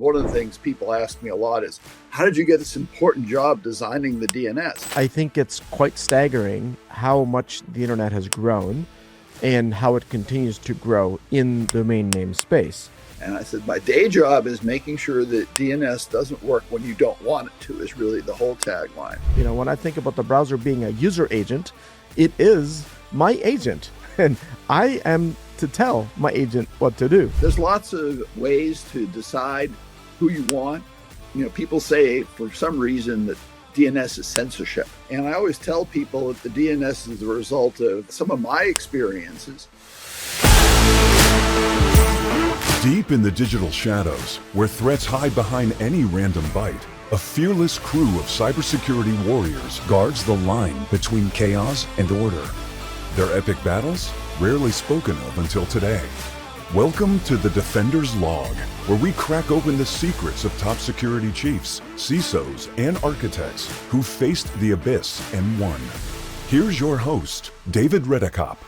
One of the things people ask me a lot is, how did you get this important job designing the DNS? I think it's quite staggering how much the internet has grown and how it continues to grow in domain name space. And I said, my day job is making sure that DNS doesn't work when you don't want it to, is really the whole tagline. You know, when I think about the browser being a user agent, it is my agent. And I am to tell my agent what to do. There's lots of ways to decide who you want. You know, people say for some reason that DNS is censorship. And I always tell people that the DNS is the result of some of my experiences. Deep in the digital shadows, where threats hide behind any random byte, a fearless crew of cybersecurity warriors guards the line between chaos and order. Their epic battles, rarely spoken of until today. Welcome to the Defender's Log, where we crack open the secrets of top security chiefs, CISOs, and architects who faced the abyss and won. Here's your host, David Redekop.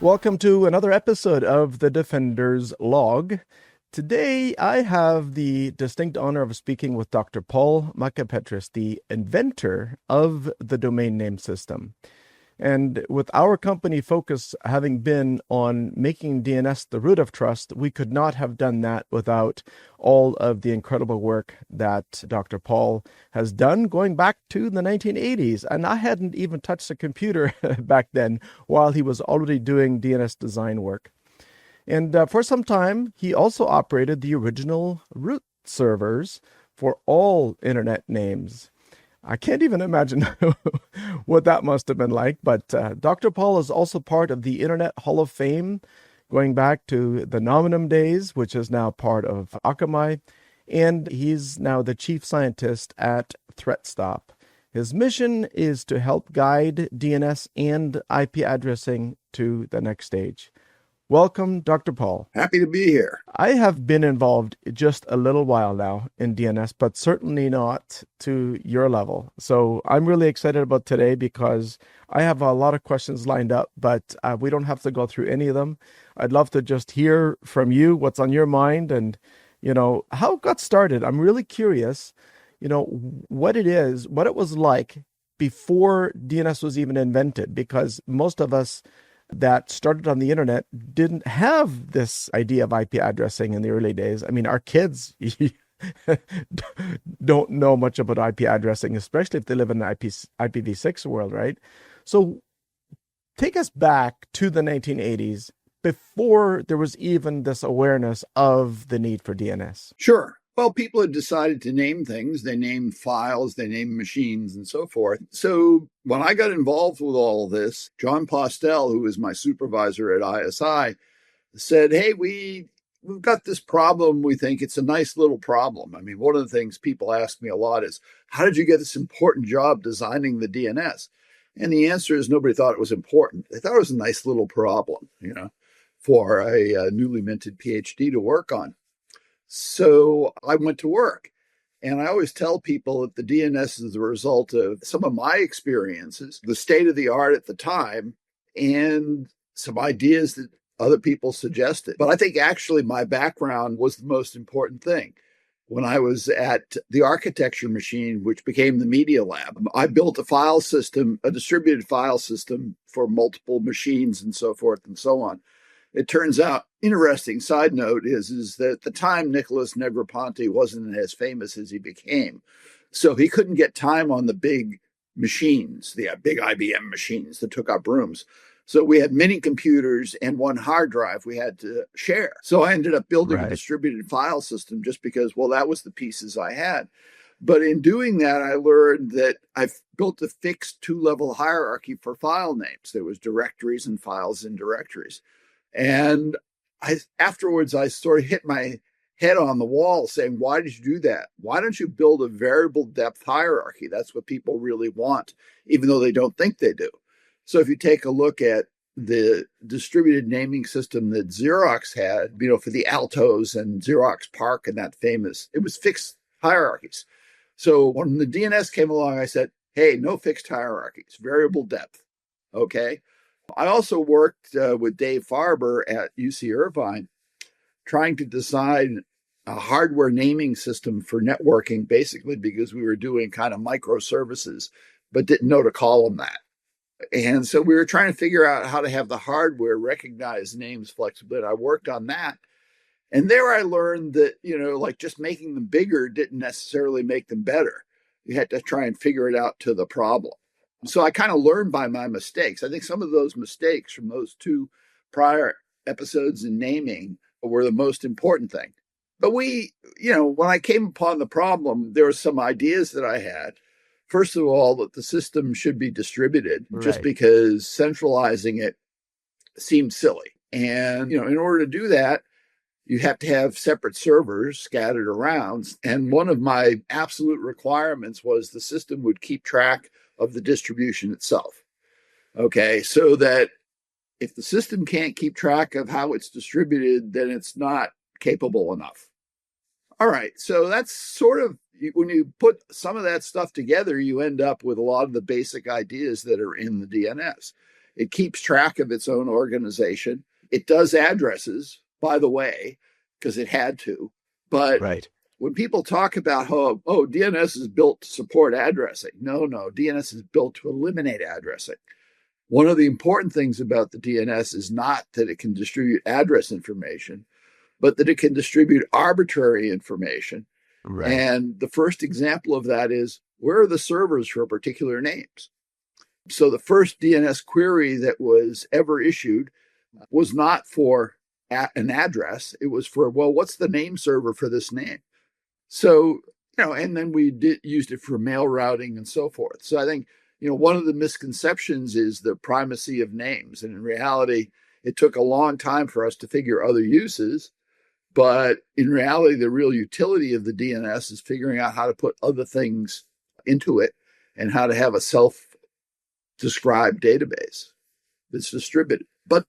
Welcome to another episode of the Defender's Log. Today, I have the distinct honor of speaking with Dr. Paul Mockapetris, the inventor of the domain name system. And with our company focus having been on making DNS the root of trust, we could not have done that without all of the incredible work that Dr. Paul has done going back to the 1980s. And I hadn't even touched a computer back then while he was already doing DNS design work. And for some time, he also operated the original root servers for all internet names. I can't even imagine what that must have been like, but Dr. Paul is also part of the Internet Hall of Fame, going back to the Nominum days, which is now part of Akamai, and he's now the chief scientist at ThreatStop. His mission is to help guide DNS and IP addressing to the next stage. Welcome, Dr. Paul. Happy to be here. I have been involved just a little while now in DNS, but certainly not to your level. So I'm really excited about today because I have a lot of questions lined up, but we don't have to go through any of them. I'd love to just hear from you what's on your mind and, you know, how it got started. I'm really curious, you know, what it was like before DNS was even invented, because most of us that started on the internet didn't have this idea of IP addressing in the early days. I mean, our kids don't know much about IP addressing, especially if they live in the IPv6 world, right? So take us back to the 1980s before there was even this awareness of the need for DNS. Sure. Well, people had decided to name things. They named files, they named machines, and so forth. So when I got involved with all of this, John Postel, who was my supervisor at ISI, said, hey, we've got this problem. We think it's a nice little problem. I mean, one of the things people ask me a lot is, how did you get this important job designing the DNS? And the answer is nobody thought it was important. They thought it was a nice little problem, you know, for a newly minted PhD to work on. So I went to work, and I always tell people that the DNS is the result of some of my experiences, the state of the art at the time, and some ideas that other people suggested. But I think actually my background was the most important thing. When I was at the architecture machine, which became the Media Lab, I built a file system, a distributed file system for multiple machines and so forth and so on. It turns out, interesting side note is that at the time, Nicholas Negroponte wasn't as famous as he became. So he couldn't get time on the big machines, the big IBM machines that took up rooms. So we had mini computers and one hard drive we had to share. So I ended up building a distributed file system just because, well, that was the pieces I had. But in doing that, I learned that I've built a fixed two-level hierarchy for file names. There was directories and files in directories. And afterwards, I sort of hit my head on the wall saying, why did you do that? Why don't you build a variable depth hierarchy? That's what people really want, even though they don't think they do. So if you take a look at the distributed naming system that Xerox had, you know, for the Altos and Xerox PARC and that famous, it was fixed hierarchies. So when the DNS came along, I said, hey, no fixed hierarchies, variable depth. Okay. I also worked with Dave Farber at UC Irvine, trying to decide a hardware naming system for networking, basically because we were doing kind of microservices, but didn't know to call them that. And so we were trying to figure out how to have the hardware recognize names flexibly. And I worked on that. And there I learned that, like just making them bigger didn't necessarily make them better. You had to try and figure it out to the problem. So I kind of learned by my mistakes. I think some of those mistakes from those two prior episodes in naming were the most important thing. But when I came upon the problem, there were some ideas that I had. First of all, that the system should be distributed, just because centralizing it seemed silly. And, in order to do that, you have to have separate servers scattered around. And one of my absolute requirements was the system would keep track of the distribution itself. Okay, so that if the system can't keep track of how it's distributed, then it's not capable enough. All right, so that's sort of, when you put some of that stuff together, you end up with a lot of the basic ideas that are in the DNS. It keeps track of its own organization. It does addresses, by the way, because it had to. But when people talk about how, DNS is built to support addressing, no, DNS is built to eliminate addressing. One of the important things about the DNS is not that it can distribute address information, but that it can distribute arbitrary information. And the first example of that is, where are the servers for particular names? So the first DNS query that was ever issued was not for an address. It was for, what's the name server for this name? So, and then we used it for mail routing and so forth. So I think, one of the misconceptions is the primacy of names. And in reality, it took a long time for us to figure other uses. But in reality, the real utility of the DNS is figuring out how to put other things into it and how to have a self-described database that's distributed. But,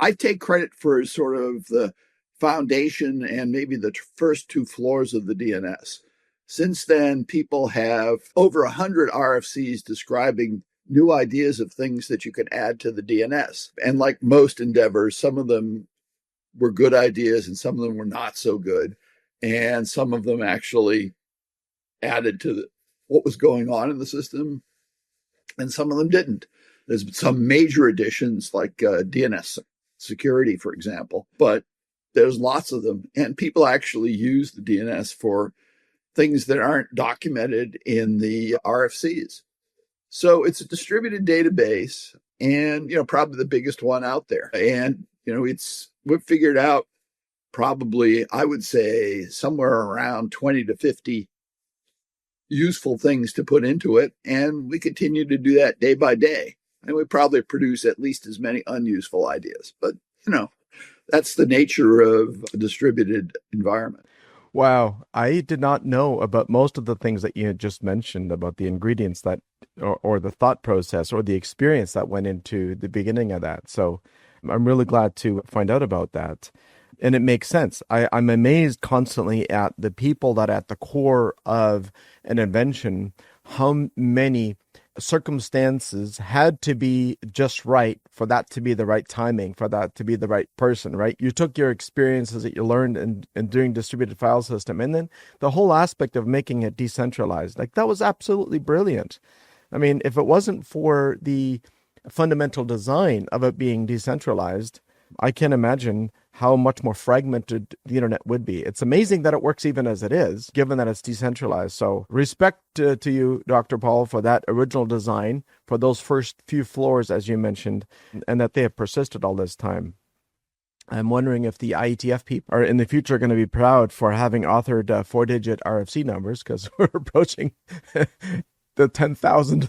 I take credit for sort of the foundation and maybe the first two floors of the DNS. Since then, people have over 100 RFCs describing new ideas of things that you can add to the DNS. And like most endeavors, some of them were good ideas and some of them were not so good. And some of them actually added to what was going on in the system, and some of them didn't. There's some major additions like DNS security, for example, but there's lots of them. And people actually use the DNS for things that aren't documented in the RFCs. So it's a distributed database and, probably the biggest one out there. And, we've figured out probably, I would say, somewhere around 20 to 50 useful things to put into it. And we continue to do that day by day. And we probably produce at least as many unuseful ideas. But, that's the nature of a distributed environment. Wow. I did not know about most of the things that you had just mentioned about the ingredients that, or the thought process or the experience that went into the beginning of that. So I'm really glad to find out about that. And it makes sense. I'm amazed constantly at the people that at the core of an invention, how many circumstances had to be just right for that to be the right timing, for that to be the right person, right? You took your experiences that you learned in doing distributed file system, and then the whole aspect of making it decentralized. Like, that was absolutely brilliant. I mean, if it wasn't for the fundamental design of it being decentralized, I can't imagine how much more fragmented the internet would be. It's amazing that it works even as it is, given that it's decentralized. So respect to you, Dr. Paul, for that original design, for those first few floors, as you mentioned, and that they have persisted all this time. I'm wondering if the IETF people are in the future going to be proud for having authored 4-digit RFC numbers, because we're approaching the 10,000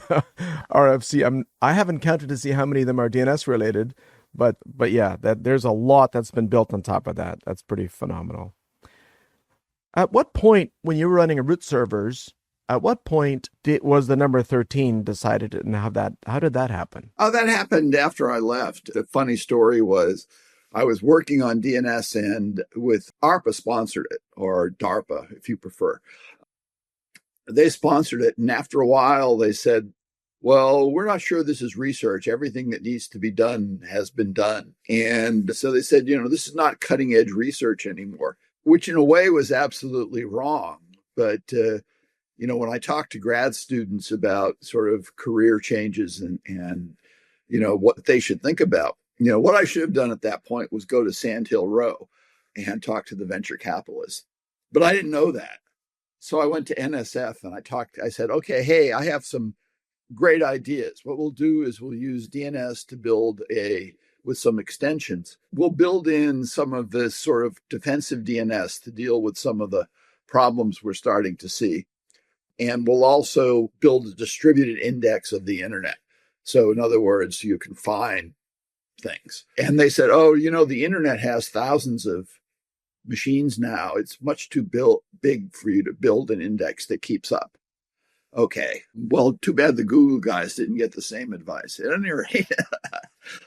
RFC. I haven't counted to see how many of them are DNS related, but yeah, there's a lot that's been built on top of that. That's pretty phenomenal. At what point, when you were running a root servers, at what point was the number 13 decided, and how did that happen? Oh, that happened after I left. The funny story was, I was working on DNS and with ARPA sponsored it, or DARPA, if you prefer. They sponsored it. And after a while, they said, well, we're not sure this is research. Everything that needs to be done has been done. And so they said, this is not cutting edge research anymore. which in a way was absolutely wrong. But, when I talk to grad students about sort of career changes and what they should think about, what I should have done at that point was go to Sand Hill Row and talk to the venture capitalists. But I didn't know that. So I went to NSF and I said, okay, hey, I have some great ideas. What we'll do is we'll use DNS to build with some extensions. We'll build in some of this sort of defensive DNS to deal with some of the problems we're starting to see. And we'll also build a distributed index of the internet. So in other words, you can find things. And they said, the internet has thousands of machines now. It's much too big for you to build an index that keeps up. Okay, well, too bad the Google guys didn't get the same advice. At any rate,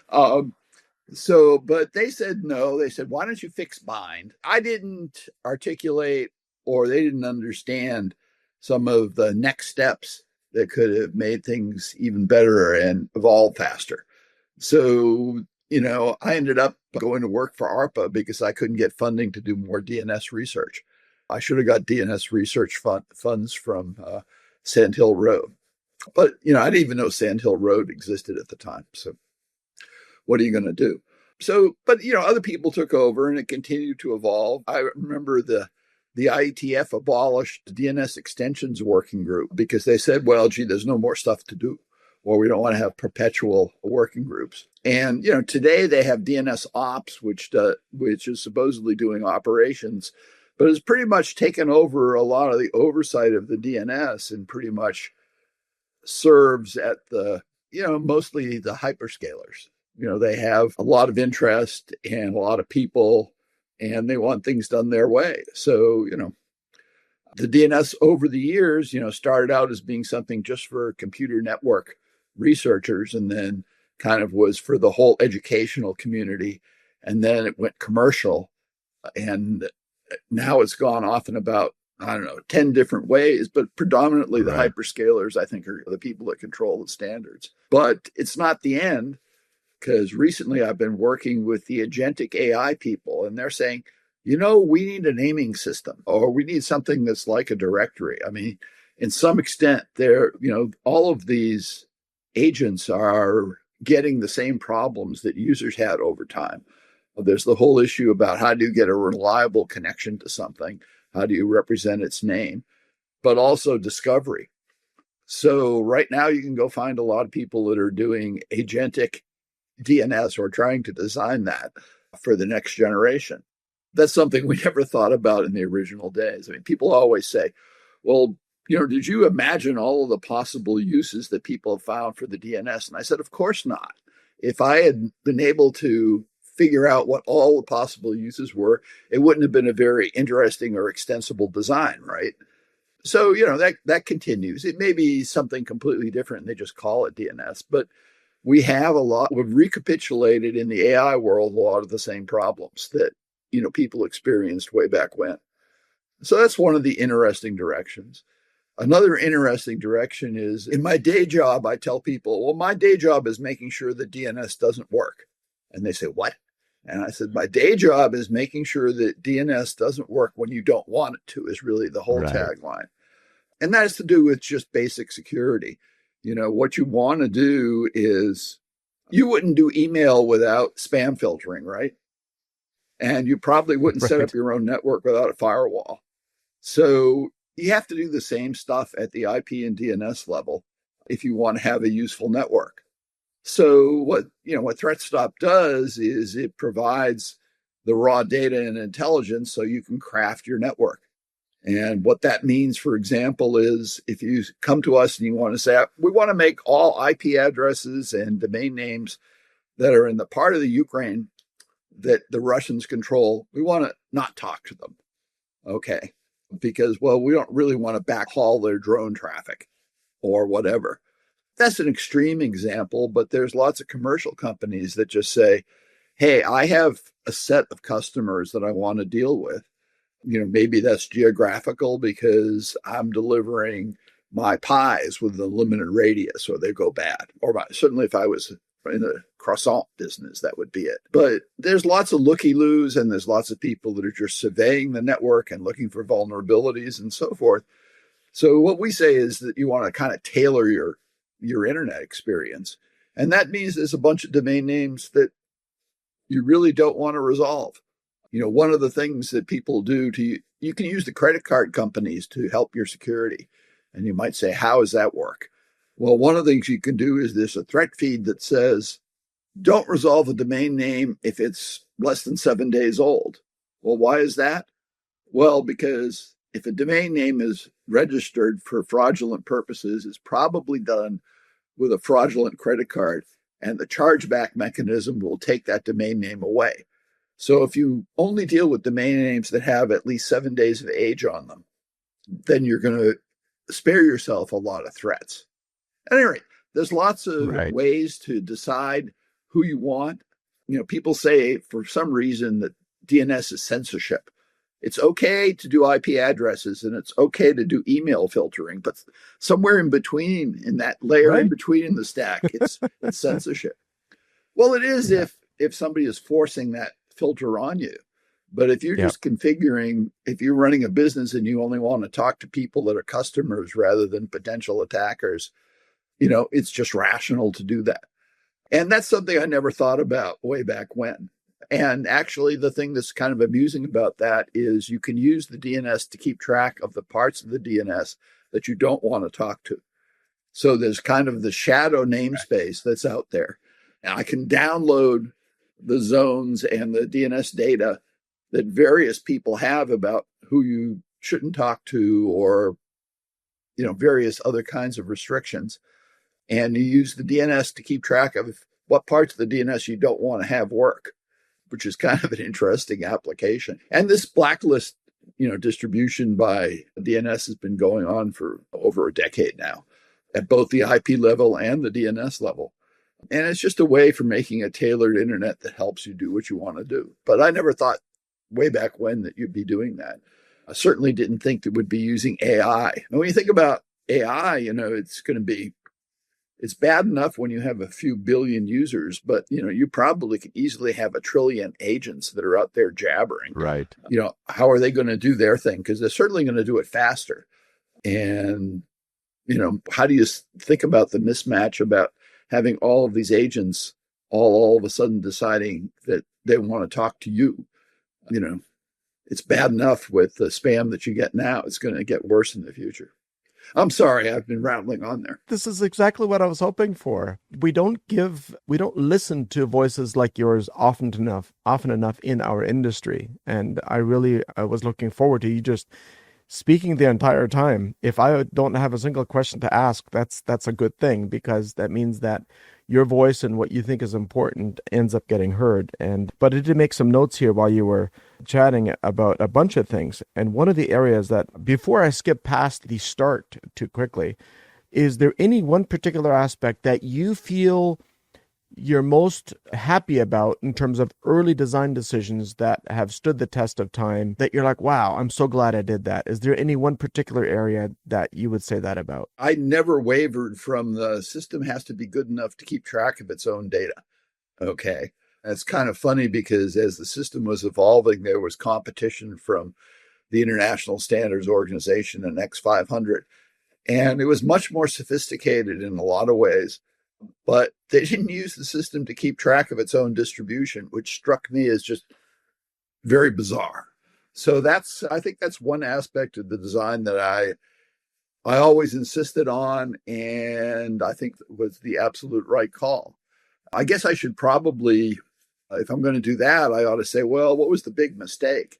but they said no. They said, why don't you fix bind? I didn't articulate, or they didn't understand some of the next steps that could have made things even better and evolve faster. So, I ended up going to work for ARPA because I couldn't get funding to do more DNS research. I should have got DNS research funds from Sand Hill Road. But, I didn't even know Sand Hill Road existed at the time. So what are you going to do? So, but, other people took over and it continued to evolve. I remember the IETF abolished the DNS extensions working group because they said, well, gee, there's no more stuff to do, or we don't want to have perpetual working groups. And, today they have DNS ops, which is supposedly doing operations, but has pretty much taken over a lot of the oversight of the DNS and pretty much serves at mostly the hyperscalers. They have a lot of interest and a lot of people, and they want things done their way. So, the DNS over the years, started out as being something just for computer network researchers, and then kind of was for the whole educational community. And then it went commercial, and now it's gone off in about, 10 different ways, but predominantly the hyperscalers, I think, are the people that control the standards. But it's not the end, because recently I've been working with the agentic AI people, and they're saying, we need a naming system, or we need something that's like a directory. I mean, in some extent, all of these agents are getting the same problems that users had over time. There's the whole issue about how do you get a reliable connection to something? How do you represent its name? But also discovery. So right now you can go find a lot of people that are doing agentic DNS or trying to design that for the next generation. That's something we never thought about in the original days. I mean, people always say, well, did you imagine all of the possible uses that people have found for the DNS? And I said, of course not. If I had been able to figure out what all the possible uses were, it wouldn't have been a very interesting or extensible design, right? So, that continues. It may be something completely different, and they just call it DNS, but we've recapitulated in the AI world a lot of the same problems that, people experienced way back when. So that's one of the interesting directions. Another interesting direction is, in my day job, I tell people, well, my day job is making sure that DNS doesn't work. And they say, what? And I said, my day job is making sure that DNS doesn't work when you don't want it to, is really the whole tagline. And that has to do with just basic security. What you want to do is, you wouldn't do email without spam filtering, right? And you probably wouldn't set up your own network without a firewall. So you have to do the same stuff at the IP and DNS level if you want to have a useful network. So what ThreatStop does is it provides the raw data and intelligence so you can craft your network. And what that means, for example, is if you come to us and you want to say, we want to make all IP addresses and domain names that are in the part of the Ukraine that the Russians control, we want to not talk to them. Okay. Because, we don't really want to backhaul their drone traffic or whatever. That's an extreme example, but there's lots of commercial companies that just say, hey, I have a set of customers that I want to deal with. Maybe that's geographical because I'm delivering my pies with a limited radius or they go bad. Or certainly if I was in the croissant business, that would be it. But there's lots of looky-loos, and there's lots of people that are just surveying the network and looking for vulnerabilities and so forth. So what we say is that you want to kind of tailor your internet experience. And that means there's a bunch of domain names that you really don't want to resolve. One of the things that people do you can use the credit card companies to help your security. And you might say, how does that work? Well, one of the things you can do is there's a threat feed that says, don't resolve a domain name if it's less than 7 days old. Well, why is that? Well, because if a domain name is registered for fraudulent purposes, it's probably done with a fraudulent credit card, and the chargeback mechanism will take that domain name away. So if you only deal with domain names that have at least 7 days of age on them, then you're going to spare yourself a lot of threats. At any rate, there's lots of ways to decide who you want. People say for some reason that DNS is censorship. It's okay to do IP addresses and it's okay to do email filtering, but somewhere in between, in that layer in between in the stack, it's censorship. Well, it is if somebody is forcing that filter on you. But if you're just configuring, if you're running a business and you only want to talk to people that are customers rather than potential attackers, it's just rational to do that. And that's something I never thought about way back when. And actually, the thing that's kind of amusing about that is you can use the DNS to keep track of the parts of the DNS that you don't want to talk to. So there's kind of the shadow namespace that's out there. And I can download the zones and the DNS data that various people have about who you shouldn't talk to, or, various other kinds of restrictions. And you use the DNS to keep track of what parts of the DNS you don't want to have work, which is kind of an interesting application. And this blacklist, distribution by DNS has been going on for over a decade now at both the IP level and the DNS level. And it's just a way for making a tailored internet that helps you do what you want to do. But I never thought way back when that you'd be doing that. I certainly didn't think that would be using AI. And when you think about AI, it's bad enough when you have a few billion users, but you probably could easily have 1 trillion agents that are out there jabbering. Right. How are they going to do their thing? Because they're certainly going to do it faster. And, how do you think about the mismatch about having all of these agents all of a sudden deciding that they want to talk to you? It's bad enough with the spam that you get now. It's going to get worse in the future. I'm sorry, I've been rattling on there. This is exactly what I was hoping for. We don't listen to voices like yours often enough in our industry. And I was looking forward to you just speaking the entire time. If I don't have a single question to ask, that's a good thing, because that means that your voice and what you think is important ends up getting heard. But I did make some notes here while you were chatting about a bunch of things. And one of the areas that, before I skip past the start too quickly, is there any one particular aspect that you feel you're most happy about in terms of early design decisions that have stood the test of time, that you're like, wow, I'm so glad I did that? Is there any one particular area that you would say that about? I never wavered from the system has to be good enough to keep track of its own data. Okay. It's kind of funny because as the system was evolving, there was competition from the International Standards Organization and X500, and it was much more sophisticated in a lot of ways. But they didn't use the system to keep track of its own distribution, which struck me as just very bizarre. So I think that's one aspect of the design that I always insisted on, and I think was the absolute right call. I guess I should probably, if I'm going to do that, I ought to say, well, what was the big mistake?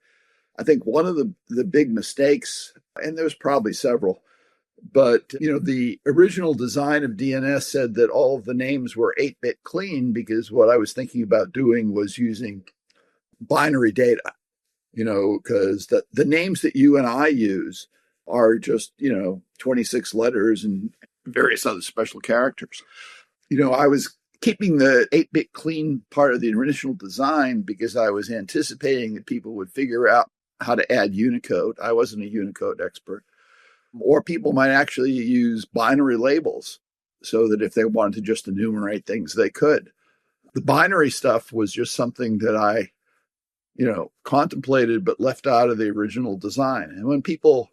I think one of the big mistakes, and there's probably several, but, the original design of DNS said that all of the names were 8-bit clean, because what I was thinking about doing was using binary data, because the names that you and I use are just, 26 letters and various other special characters. I was keeping the 8-bit clean part of the original design because I was anticipating that people would figure out how to add Unicode. I wasn't a Unicode expert. Or people might actually use binary labels. so that if they wanted to just enumerate things, they could. The binary stuff was just something that I, contemplated but left out of the original design. And when people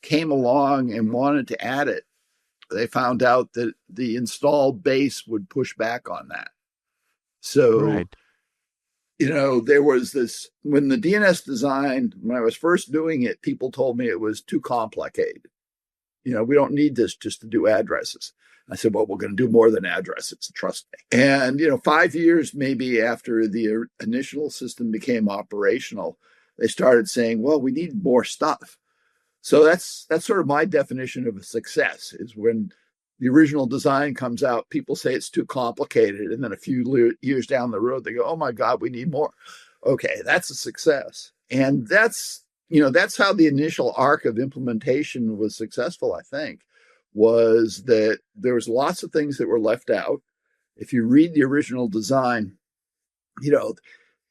came along and wanted to add it, they found out that the installed base would push back on that. So, right. There was this, when the DNS design, when I was first doing it, people told me it was too complicated. We don't need this just to do addresses. I said, well, we're going to do more than addresses, trust me. And, 5 years maybe after the initial system became operational, they started saying, well, we need more stuff. So that's sort of my definition of a success, is when the original design comes out, people say it's too complicated. And then a few years down the road, they go, oh, my God, we need more. Okay, that's a success. And that's how the initial arc of implementation was successful, I think, was that there was lots of things that were left out. If you read the original design,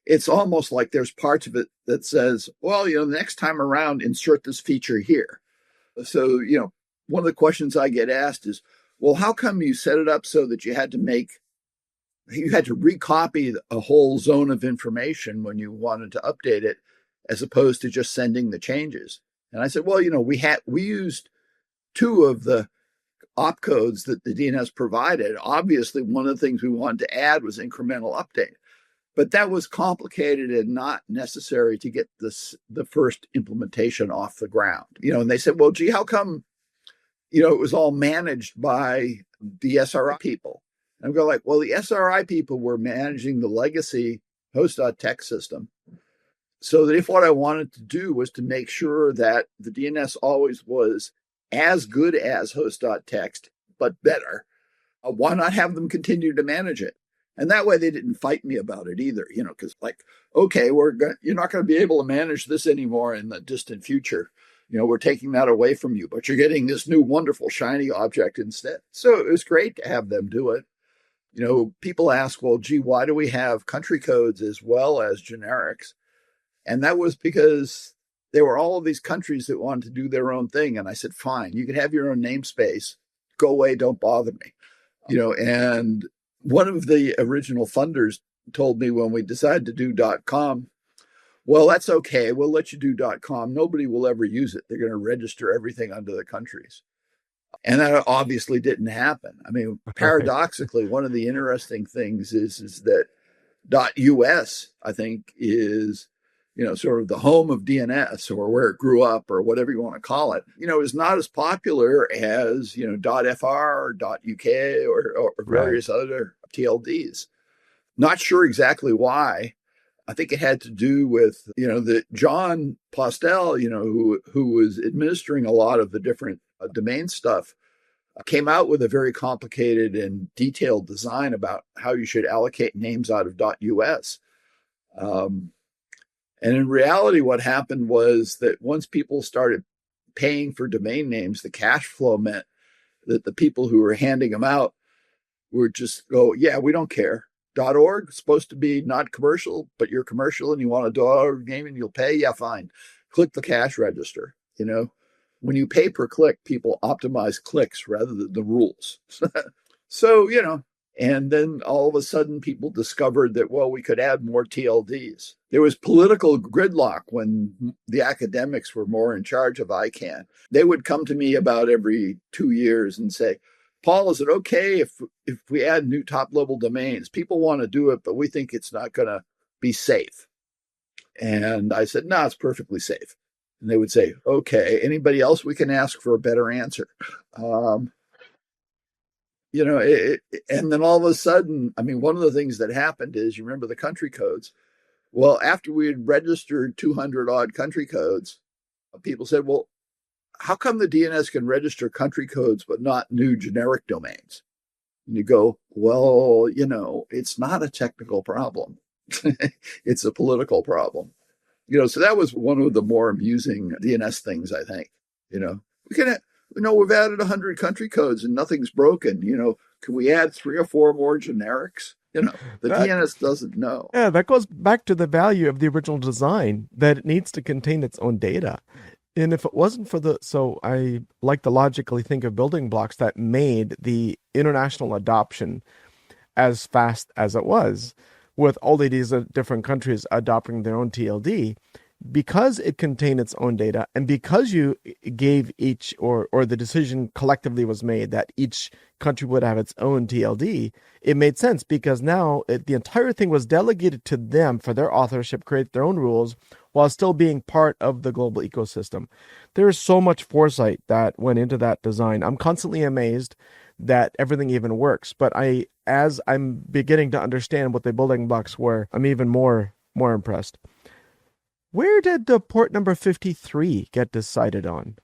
it's almost like there's parts of it that says, well, the next time around, insert this feature here. So, one of the questions I get asked is, well, how come you set it up so that you had to recopy a whole zone of information when you wanted to update it, as opposed to just sending the changes? And I said, well, we used two of the opcodes that the DNS provided. Obviously, one of the things we wanted to add was incremental update. But that was complicated and not necessary to get the first implementation off the ground. And they said, well, gee, how come, it was all managed by the SRI people? And I'm going like, well, the SRI people were managing the legacy host.txt system. So that if what I wanted to do was to make sure that the DNS always was as good as host.txt, but better, why not have them continue to manage it? And that way they didn't fight me about it either, because okay, you're not going to be able to manage this anymore in the distant future. We're taking that away from you, but you're getting this new wonderful shiny object instead. So it was great to have them do it. People ask, well, gee, why do we have country codes as well as generics? And that was because there were all of these countries that wanted to do their own thing. And I said, fine, you can have your own namespace. Go away, don't bother me. And one of the original funders told me when we decided to do .com, well, that's okay. We'll let you do .com. Nobody will ever use it. They're going to register everything under the countries. And that obviously didn't happen. I mean, paradoxically, one of the interesting things is that .us, I think, is, sort of the home of DNS, or where it grew up, or whatever you want to call it, is not as popular as, .fr or .uk or various other TLDs. Not sure exactly why. I think it had to do with, that John Postel, who was administering a lot of the different domain stuff, came out with a very complicated and detailed design about how you should allocate names out of .us. And in reality, what happened was that once people started paying for domain names, the cash flow meant that the people who were handing them out would just go, yeah, we don't care. .org is supposed to be not commercial, but you're commercial and you want a .org name and you'll pay? Yeah, fine. Click the cash register. When you pay per click, people optimize clicks rather than the rules. So, and then all of a sudden people discovered that, well, we could add more TLDs. There was political gridlock when the academics were more in charge of ICANN. They would come to me about every 2 years and say, Paul, is it okay if we add new top-level domains? People want to do it, but we think it's not going to be safe. And I said, no, it's perfectly safe. And they would say, okay, anybody else? We can ask for a better answer. And then all of a sudden, I mean, one of the things that happened is, you remember the country codes? Well, after we had registered 200 odd country codes, people said, well, how come the DNS can register country codes, but not new generic domains? And you go, well, it's not a technical problem. It's a political problem. So that was one of the more amusing DNS things, I think. We've added 100 country codes and nothing's broken. Can we add 3 or 4 more generics? The DNS doesn't know. Yeah, that goes back to the value of the original design, that it needs to contain its own data. And if it wasn't for so I like to logically think of building blocks that made the international adoption as fast as it was, with all of these different countries adopting their own TLD, because it contained its own data, and because you gave each, or the decision collectively was made that each country would have its own TLD, it made sense, because now the entire thing was delegated to them for their authorship, create their own rules, while still being part of the global ecosystem. There is so much foresight that went into that design. I'm constantly amazed that everything even works. But as I'm beginning to understand what the building blocks were, I'm even more impressed. Where did the port number 53 get decided on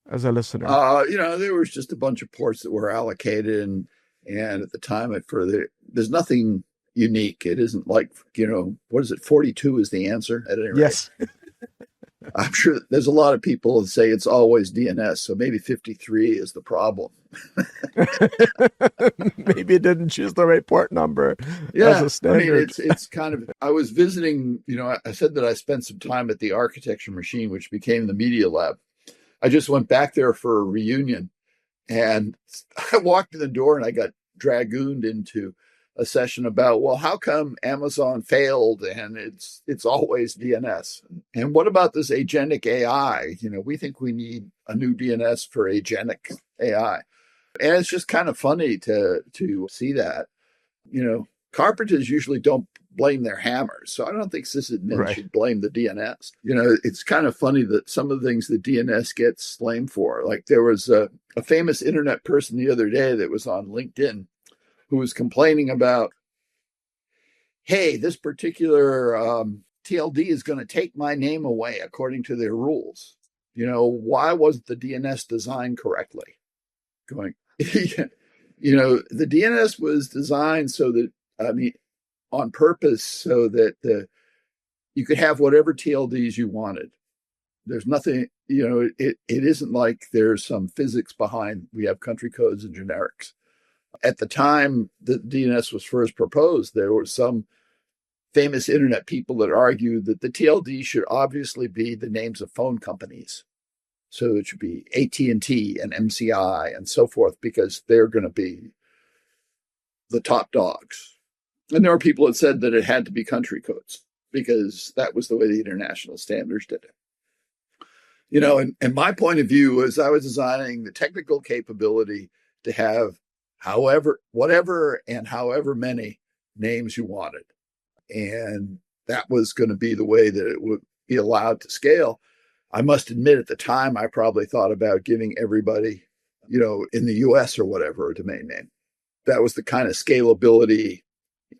as a listener? There was just a bunch of ports that were allocated, and at the time, there's nothing unique. It isn't like, what is it? 42 is the answer at any rate. Yes. I'm sure there's a lot of people that say it's always DNS, so maybe 53 is the problem. Maybe it didn't choose the right port number as a standard. I mean, it's kind of, I was visiting, I said that I spent some time at the architecture machine, which became the media lab. I just went back there for a reunion, and I walked in the door and I got dragooned into a session about, well, how come Amazon failed and it's always DNS? And what about this agentic AI? We think we need a new DNS for agentic AI. And it's just kind of funny to see that. Carpenters usually don't blame their hammers. So I don't think sysadmin should blame the DNS. It's kind of funny that some of the things the DNS gets blamed for, like there was a famous internet person the other day that was on LinkedIn who was complaining about, hey, this particular TLD is going to take my name away according to their rules. Why wasn't the DNS designed correctly? Going, the DNS was designed so that, on purpose, so that you could have whatever TLDs you wanted. There's nothing, it isn't like there's some physics behind, we have country codes and generics. At the time that DNS was first proposed, there were some famous internet people that argued that the TLD should obviously be the names of phone companies. So it should be AT&T and MCI and so forth, because they're going to be the top dogs. And there were people that said that it had to be country codes because that was the way the international standards did it. And my point of view was I was designing the technical capability to have whatever and however many names you wanted. And that was going to be the way that it would be allowed to scale. I must admit, at the time, I probably thought about giving everybody, in the US or whatever, a domain name. That was the kind of scalability.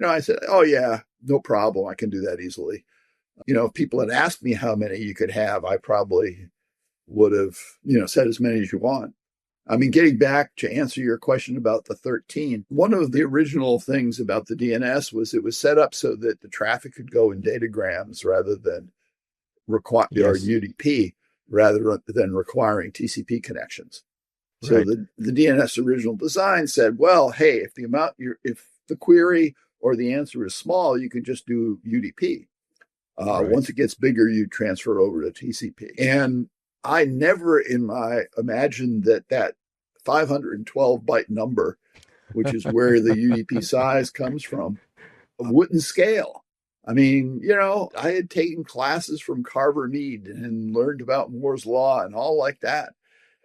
I said, oh, yeah, no problem. I can do that easily. If people had asked me how many you could have, I probably would have, said as many as you want. Getting back to answer your question about the 13, one of the original things about the DNS was it was set up so that the traffic could go in datagrams rather than or UDP, rather than requiring TCP connections. So the DNS original design said, well, hey, if the query or the answer is small, you can just do UDP. Once it gets bigger, you transfer over to TCP. And I never imagined that 512 byte number, which is where the UDP size comes from, wouldn't scale. I had taken classes from Carver Mead and learned about Moore's Law and all like that.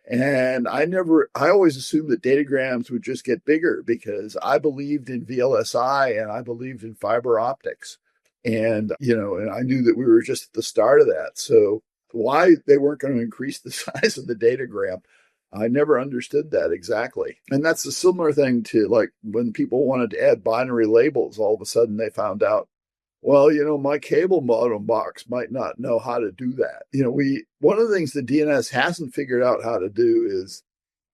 And I always assumed that datagrams would just get bigger because I believed in VLSI and I believed in fiber optics. And, and I knew that we were just at the start of that. So why they weren't going to increase the size of the datagram, I never understood that exactly. And that's a similar thing to like when people wanted to add binary labels, all of a sudden they found out, well, my cable modem box might not know how to do that. One of the things the DNS hasn't figured out how to do is,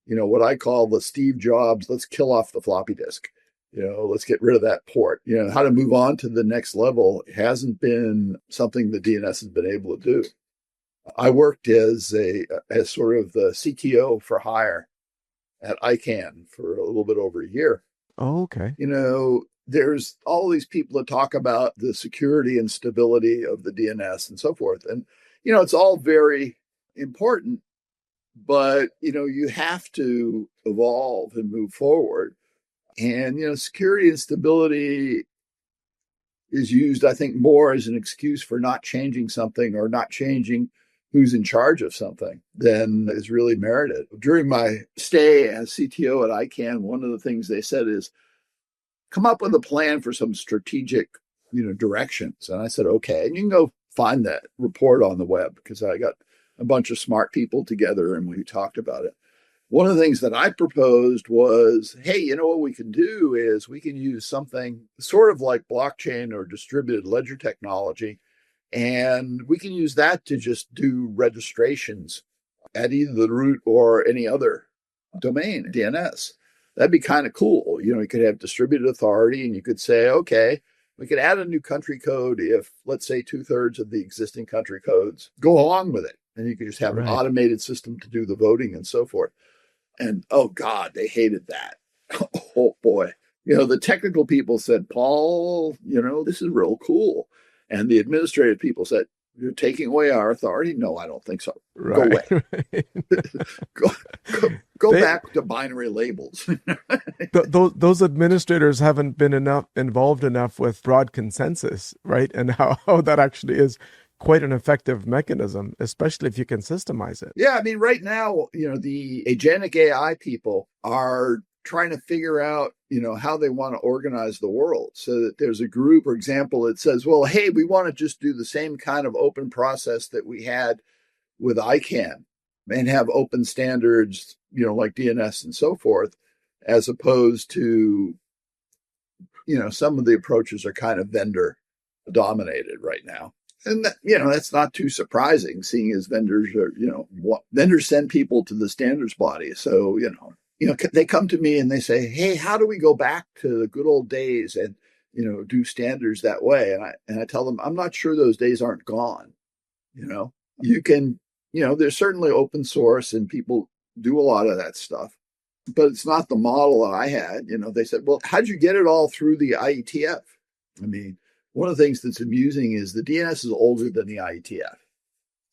what I call the Steve Jobs, let's kill off the floppy disk. Let's get rid of that port. How to move on to the next level hasn't been something the DNS has been able to do. I worked as sort of the CTO for hire at ICANN for a little bit over a year. Oh, okay. There's all these people that talk about the security and stability of the DNS and so forth. And, it's all very important, but, you have to evolve and move forward. And, security and stability is used, I think, more as an excuse for not changing something or not changing who's in charge of something than is really merited. During my stay as CTO at ICANN, one of the things they said is, come up with a plan for some strategic, directions. And I said, okay. And you can go find that report on the web because I got a bunch of smart people together and we talked about it. One of the things that I proposed was, hey, what we can do is we can use something sort of like blockchain or distributed ledger technology, and we can use that to just do registrations at either the root or any other domain, DNS. That'd be kind of cool. You could have distributed authority and you could say, okay, we could add a new country code if, let's say, 2/3 of the existing country codes go along with it. And you could just have an automated system to do the voting and so forth. And, oh, God, they hated that. Oh, boy. The technical people said, Paul, this is real cool. And the administrative people said, you're taking away our authority? No, I don't think so. Go away. Go back to binary labels. Those administrators haven't been involved enough with broad consensus, right? And how that actually is quite an effective mechanism, especially if you can systemize it. Yeah, right now, the agentic AI people are trying to figure out, how they want to organize the world so that there's a group, for example, that says, well, hey, we want to just do the same kind of open process that we had with ICANN and have open standards, like DNS and so forth, as opposed to, some of the approaches are kind of vendor dominated right now. And that, that's not too surprising, seeing as vendors are, vendors send people to the standards body. So, they come to me and they say, hey, how do we go back to the good old days and, do standards that way? And I tell them, I'm not sure those days aren't gone. You can, there's certainly open source and people do a lot of that stuff, but it's not the model that I had. They said, well, how'd you get it all through the IETF? One of the things that's amusing is the DNS is older than the IETF.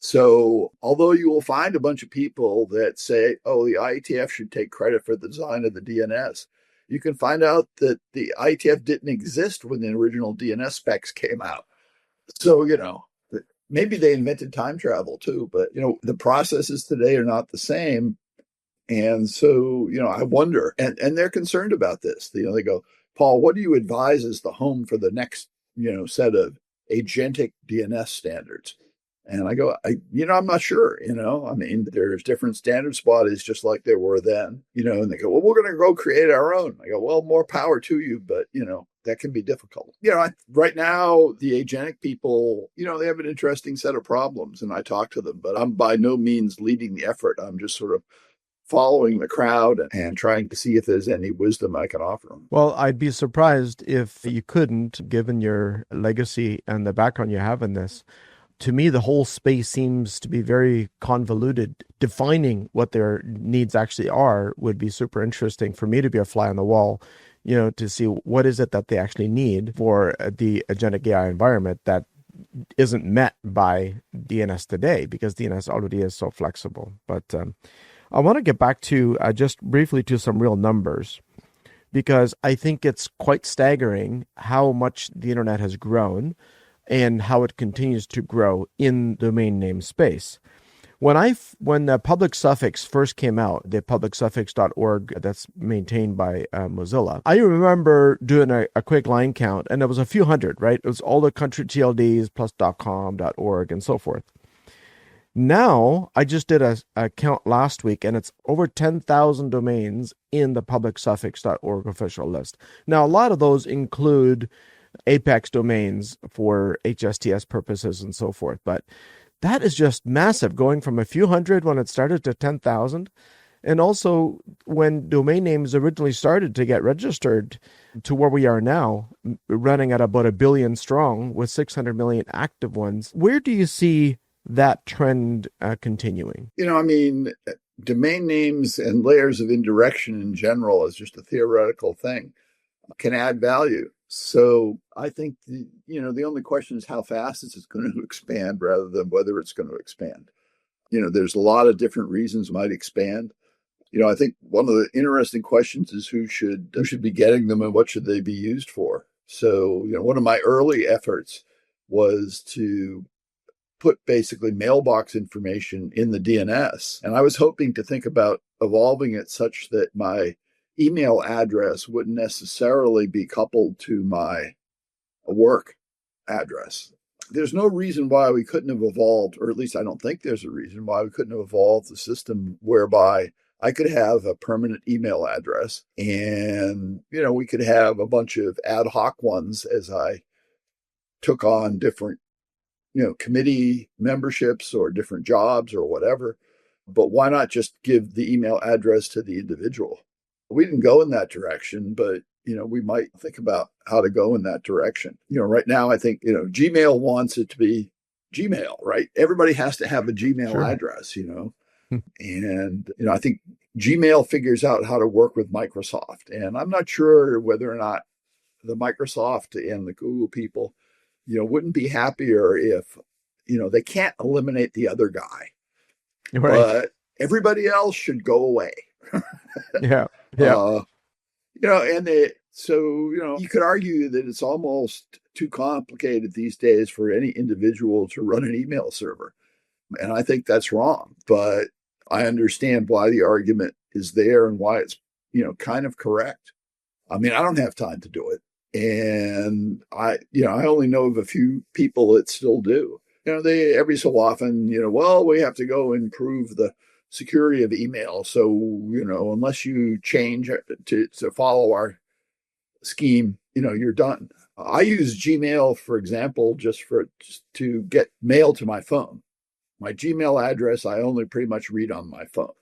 So although you will find a bunch of people that say, oh, the IETF should take credit for the design of the DNS, you can find out that the IETF didn't exist when the original DNS specs came out. So, maybe they invented time travel too, but, the processes today are not the same. And so, I wonder, and they're concerned about this. They go, Paul, what do you advise as the home for the next, set of agentic DNS standards? And I go, I'm not sure, there's different standards bodies just like there were then, and they go, well, we're going to go create our own. I go, well, more power to you, but, that can be difficult. Right now, the agentic people, they have an interesting set of problems and I talk to them, but I'm by no means leading the effort. I'm just sort of following the crowd and trying to see if there's any wisdom I can offer them. Well, I'd be surprised if you couldn't, given your legacy and the background you have in this. To me, the whole space seems to be very convoluted. Defining what their needs actually are would be super interesting for me to be a fly on the wall, to see what is it that they actually need for the agentic AI environment that isn't met by DNS today, because DNS already is so flexible. But I want to get back to just briefly to some real numbers, because I think it's quite staggering how much the internet has grown and how it continues to grow in domain name space. When the public suffix first came out, the publicsuffix.org that's maintained by Mozilla, I remember doing a quick line count, and there was a few hundred, right? It was all the country TLDs plus .com, .org, and so forth. Now, I just did a count last week, and it's over 10,000 domains in the publicsuffix.org official list. Now, a lot of those include Apex domains for HSTS purposes and so forth, but that is just massive, going from a few hundred when it started to 10,000. And also, when domain names originally started to get registered to where we are now, running at about 1 billion strong with 600 million active ones, where do you see that trend continuing? Domain names and layers of indirection in general is just a theoretical thing, can add value. So I think, the only question is how fast is it going to expand rather than whether it's going to expand. There's a lot of different reasons might expand. I think one of the interesting questions is who should be getting them and what should they be used for. So, one of my early efforts was to put basically mailbox information in the DNS. And I was hoping to think about evolving it such that my email address wouldn't necessarily be coupled to my work address. There's no reason why we couldn't have evolved, or at least I don't think there's a reason why we couldn't have evolved the system whereby I could have a permanent email address and, we could have a bunch of ad hoc ones as I took on different, committee memberships or different jobs or whatever. But why not just give the email address to the individual? We didn't go in that direction, but we might think about how to go in that direction. Right now, I think, Gmail wants it to be Gmail, right? Everybody has to have a Gmail address, and, I think Gmail figures out how to work with Microsoft. And I'm not sure whether or not the Microsoft and the Google people, wouldn't be happier if, they can't eliminate the other guy, right, but everybody else should go away. Yeah. You could argue that it's almost too complicated these days for any individual to run an email server. And I think that's wrong, but I understand why the argument is there and why it's, kind of correct. I mean, I don't have time to do it. And I only know of a few people that still do. They every so often, we have to go improve the security of email. So, unless you change to follow our scheme, you're done. I use Gmail, for example, just to get mail to my phone. My Gmail address, I only pretty much read on my phone.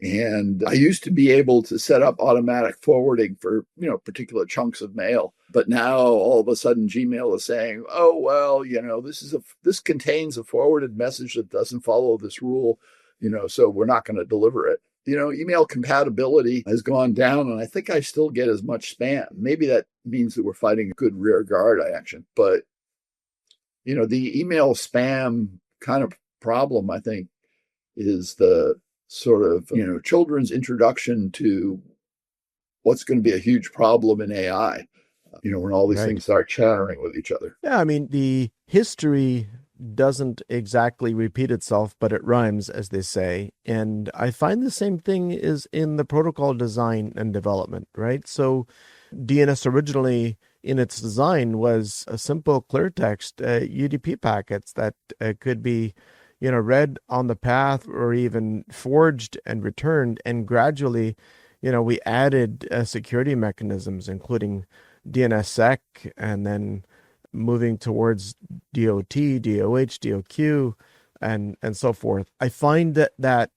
And I used to be able to set up automatic forwarding for, particular chunks of mail. But now all of a sudden Gmail is saying, oh, well, this contains a forwarded message that doesn't follow this rule, so we're not going to deliver it. Email compatibility has gone down, and I think I still get as much spam. Maybe that means that we're fighting a good rear guard action. But, the email spam kind of problem, I think, is the sort of, children's introduction to what's going to be a huge problem in AI, when all these things start chattering with each other. Yeah, I mean, the history doesn't exactly repeat itself, but it rhymes, as they say. And I find the same thing is in the protocol design and development, right? So DNS originally in its design was a simple clear text UDP packets that could be read on the path or even forged and returned. And gradually, we added security mechanisms, including DNSSEC, and then moving towards DOT, DOH, DOQ, and so forth. I find that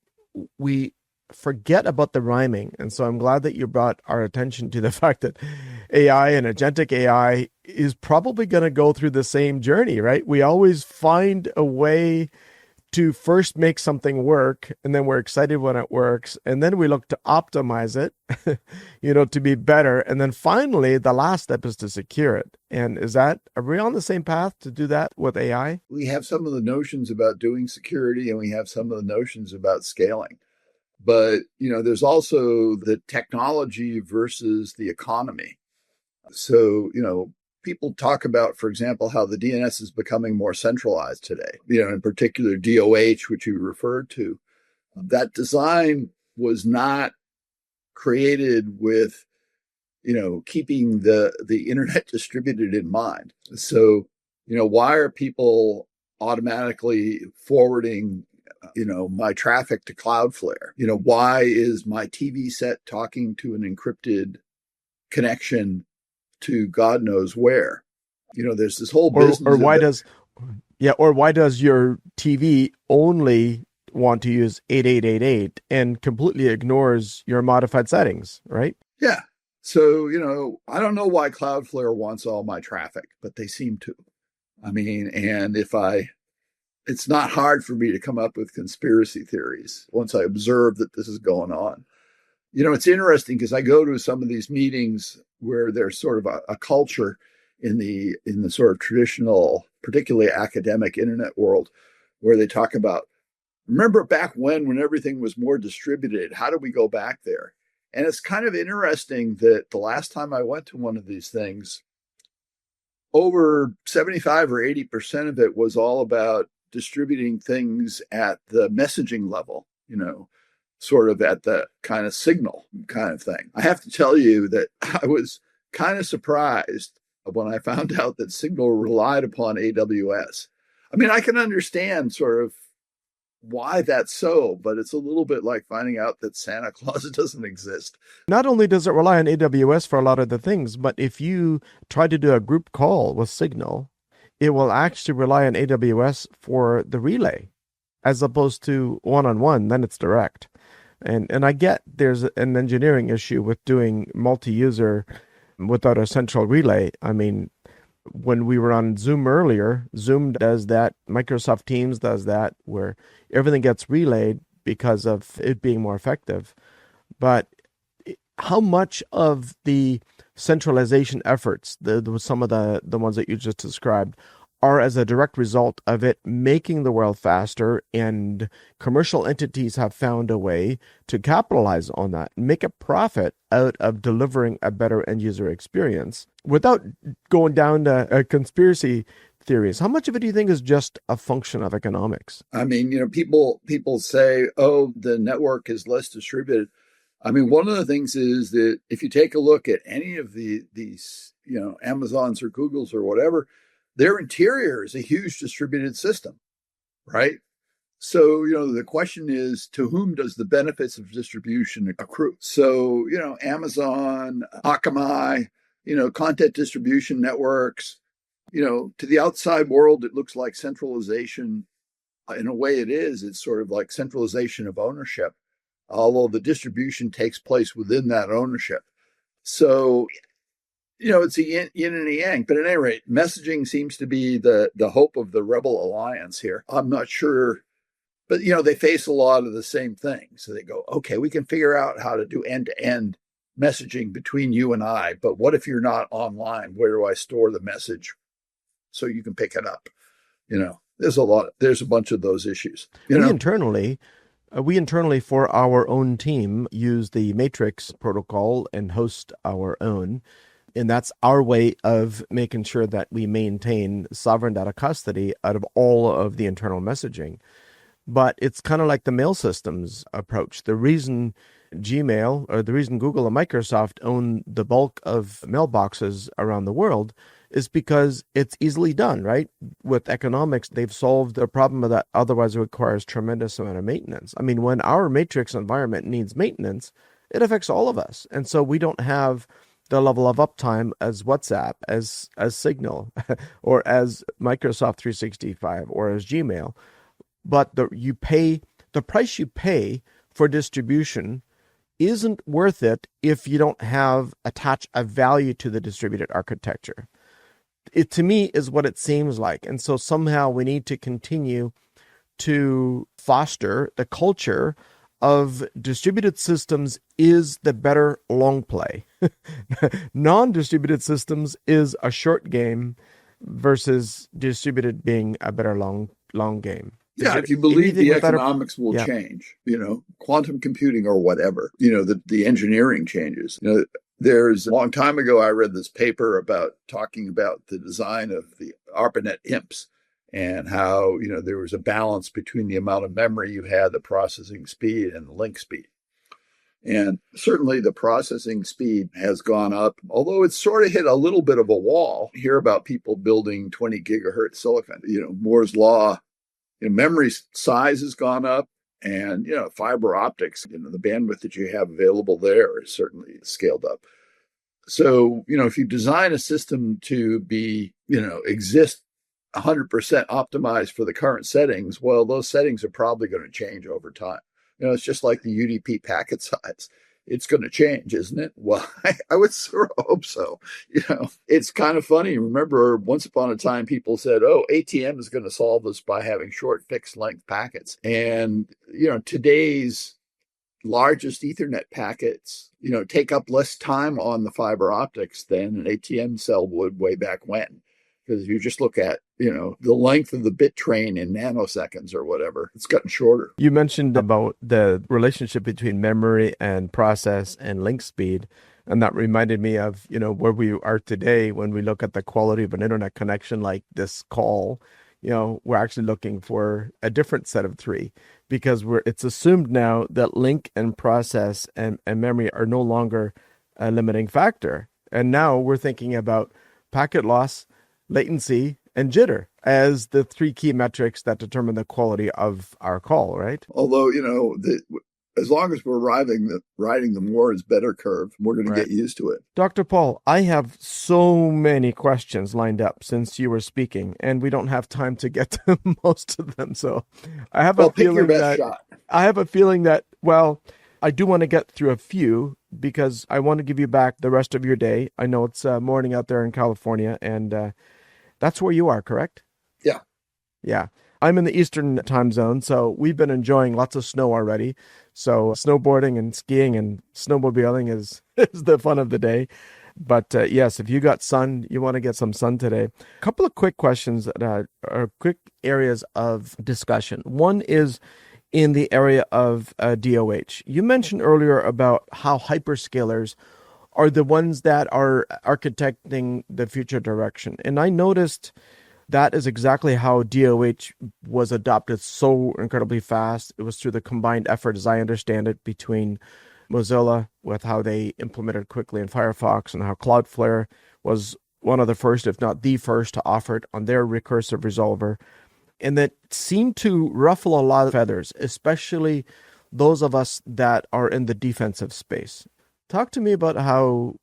we forget about the rhyming. And so I'm glad that you brought our attention to the fact that AI and agentic AI is probably going to go through the same journey, right? We always find a way to first make something work, and then we're excited when it works, and then we look to optimize it, to be better, and then finally the last step is to secure it. And are we on the same path to do that with AI? We have some of the notions about doing security, and we have some of the notions about scaling. But, there's also the technology versus the economy. So, people talk about, for example, how the DNS is becoming more centralized today, in particular DOH, which you referred to. That design was not created with, keeping the internet distributed in mind. So, why are people automatically forwarding, my traffic to Cloudflare? Why is my TV set talking to an encrypted connection to God knows where? There's this whole business. Or why does your TV only want to use 8888 and completely ignores your modified settings, right? Yeah. So, I don't know why Cloudflare wants all my traffic, but they seem to. I mean, and it's not hard for me to come up with conspiracy theories once I observe that this is going on. It's interesting because I go to some of these meetings where there's sort of a culture in the sort of traditional, particularly academic internet world, where they talk about Remember back when everything was more distributed, how did we go back there? And it's kind of interesting that the last time I went to one of these things, over 75 or 80% of it was all about distributing things at the messaging level, sort of at the kind of signal kind of thing. I have to tell you that I was kind of surprised when I found out that Signal relied upon AWS. I mean, I can understand sort of why that's so, but it's a little bit like finding out that Santa Claus doesn't exist. Not only does it rely on AWS for a lot of the things, but if you try to do a group call with Signal, it will actually rely on AWS for the relay as opposed to one-on-one, then it's direct. And I get there's an engineering issue with doing multi-user without a central relay. I mean, when we were on Zoom earlier, Zoom does that, Microsoft Teams does that, where everything gets relayed because of it being more effective. But how much of the centralization efforts, some of the ones that you just described, are as a direct result of it making the world faster, and commercial entities have found a way to capitalize on that, make a profit out of delivering a better end user experience without going down to conspiracy theories? How much of it do you think is just a function of economics? I mean, people say, oh, the network is less distributed. I mean, one of the things is that if you take a look at any of these, Amazons or Googles or whatever, their interior is a huge distributed system, right? So, the question is, to whom does the benefits of distribution accrue? So, Amazon, Akamai, content distribution networks, to the outside world, it looks like centralization. In a way it is. It's sort of like centralization of ownership, although the distribution takes place within that ownership. So, it's a yin and a yang. But at any rate, messaging seems to be the hope of the Rebel Alliance here. I'm not sure. But, they face a lot of the same things. So they go, okay, we can figure out how to do end-to-end messaging between you and I. But what if you're not online? Where do I store the message so you can pick it up? There's a bunch of those issues. We internally, for our own team, use the Matrix protocol and host our own. And that's our way of making sure that we maintain sovereign data custody out of all of the internal messaging. But it's kind of like the mail systems approach. The reason Gmail, or the reason Google and Microsoft own the bulk of mailboxes around the world, is because it's easily done, right? With economics, they've solved the problem that otherwise requires tremendous amount of maintenance. I mean, when our matrix environment needs maintenance, it affects all of us. And so we don't have the level of uptime as WhatsApp, as Signal, or as Microsoft 365, or as Gmail. But the price you pay for distribution isn't worth it if you don't attach a value to the distributed architecture. It, to me, is what it seems like. And so somehow we need to continue to foster the culture of distributed systems is the better long play. Non-distributed systems is a short game versus distributed being a better long game. Yeah, if you believe the economics will change, quantum computing or whatever, the engineering changes. There's a long time ago, I read this paper talking about the design of the ARPANET imps and how, there was a balance between the amount of memory you had, the processing speed, and the link speed. And certainly the processing speed has gone up, although it's sort of hit a little bit of a wall. You hear about people building 20 gigahertz silicon, Moore's law. Memory size has gone up, and, fiber optics, the bandwidth that you have available there is certainly scaled up. So, if you design a system to be, exist 100% optimized for the current settings, well, those settings are probably going to change over time. It's just like the UDP packet size. It's going to change, isn't it? Well, I would sort of hope so. It's kind of funny. Remember, once upon a time, people said, oh, ATM is going to solve this by having short fixed length packets. And, today's largest Ethernet packets, take up less time on the fiber optics than an ATM cell would way back when. Because you just look at, the length of the bit train in nanoseconds or whatever, it's gotten shorter. You mentioned about the relationship between memory and process and link speed. And that reminded me of, where we are today when we look at the quality of an internet connection like this call. We're actually looking for a different set of three because it's assumed now that link and process and memory are no longer a limiting factor. And now we're thinking about packet loss, latency, and jitter as the three key metrics that determine the quality of our call, right? Although, as long as we're riding the more is better curve, we're going to get used to it. Dr. Paul, I have so many questions lined up since you were speaking, and we don't have time to get to most of them. So I have a feeling that, I do want to get through a few because I want to give you back the rest of your day. I know it's morning out there in California, and that's where you are, correct? Yeah. Yeah. I'm in the Eastern time zone, so we've been enjoying lots of snow already. So snowboarding and skiing and snowmobiling is the fun of the day. But yes, if you got sun, you want to get some sun today. A couple of quick questions that are quick areas of discussion. One is in the area of DOH. You mentioned earlier about how hyperscalers are the ones that are architecting the future direction. And I noticed that is exactly how DOH was adopted so incredibly fast. It was through the combined effort, as I understand it, between Mozilla with how they implemented quickly in Firefox and how Cloudflare was one of the first, if not the first, to offer it on their recursive resolver. And that seemed to ruffle a lot of feathers, especially those of us that are in the defensive space. Talk to me about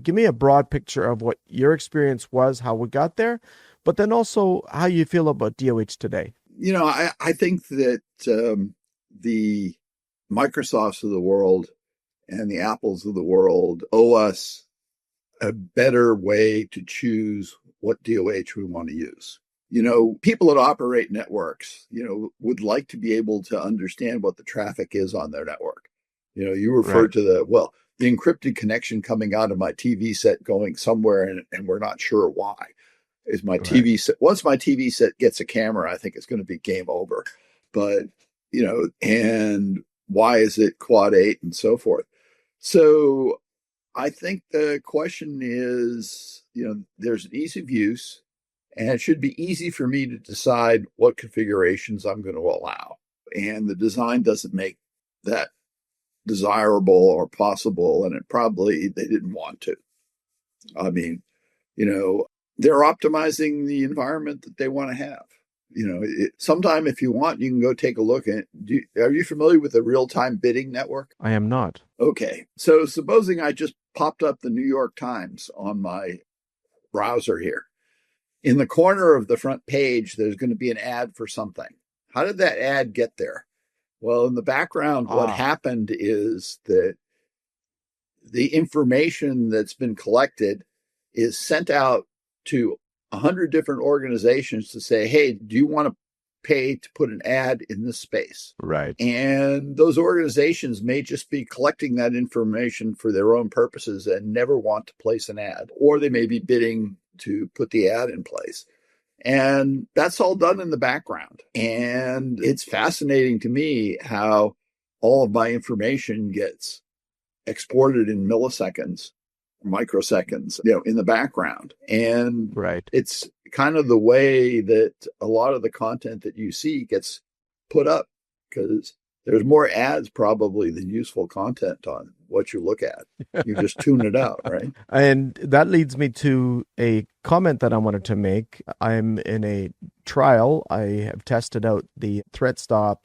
give me a broad picture of what your experience was, how we got there, but then also how you feel about DOH today. I think that the Microsofts of the world and the Apples of the world owe us a better way to choose what DOH we want to use. People that operate networks, would like to be able to understand what the traffic is on their network. You referred to the encrypted connection coming out of my TV set going somewhere and we're not sure why. Is my TV set, once my TV set gets a camera, I think it's going to be game over. But, and why is it quad 8 and so forth? So I think the question is, there's an ease of use. And it should be easy for me to decide what configurations I'm going to allow. And the design doesn't make that desirable or possible. And they didn't want to. I mean, they're optimizing the environment that they want to have. Sometime if you want, you can go take a look at it. Are you familiar with the real-time bidding network? I am not. Okay. So supposing I just popped up the New York Times on my browser here. In the corner of the front page, there's going to be an ad for something. How did that ad get there? Well, in the background, what happened is that the information that's been collected is sent out to 100 different organizations to say, hey, do you want to pay to put an ad in this space? Right. And those organizations may just be collecting that information for their own purposes and never want to place an ad, or they may be bidding to put the ad in place. And that's all done in the background. And it's fascinating to me how all of my information gets exported in milliseconds, microseconds, in the background. And it's kind of the way that a lot of the content that you see gets put up, because there's more ads probably than useful content on what you look at. You just tune it out, right? And that leads me to a comment that I wanted to make. I'm in a trial. I have tested out the ThreatStop,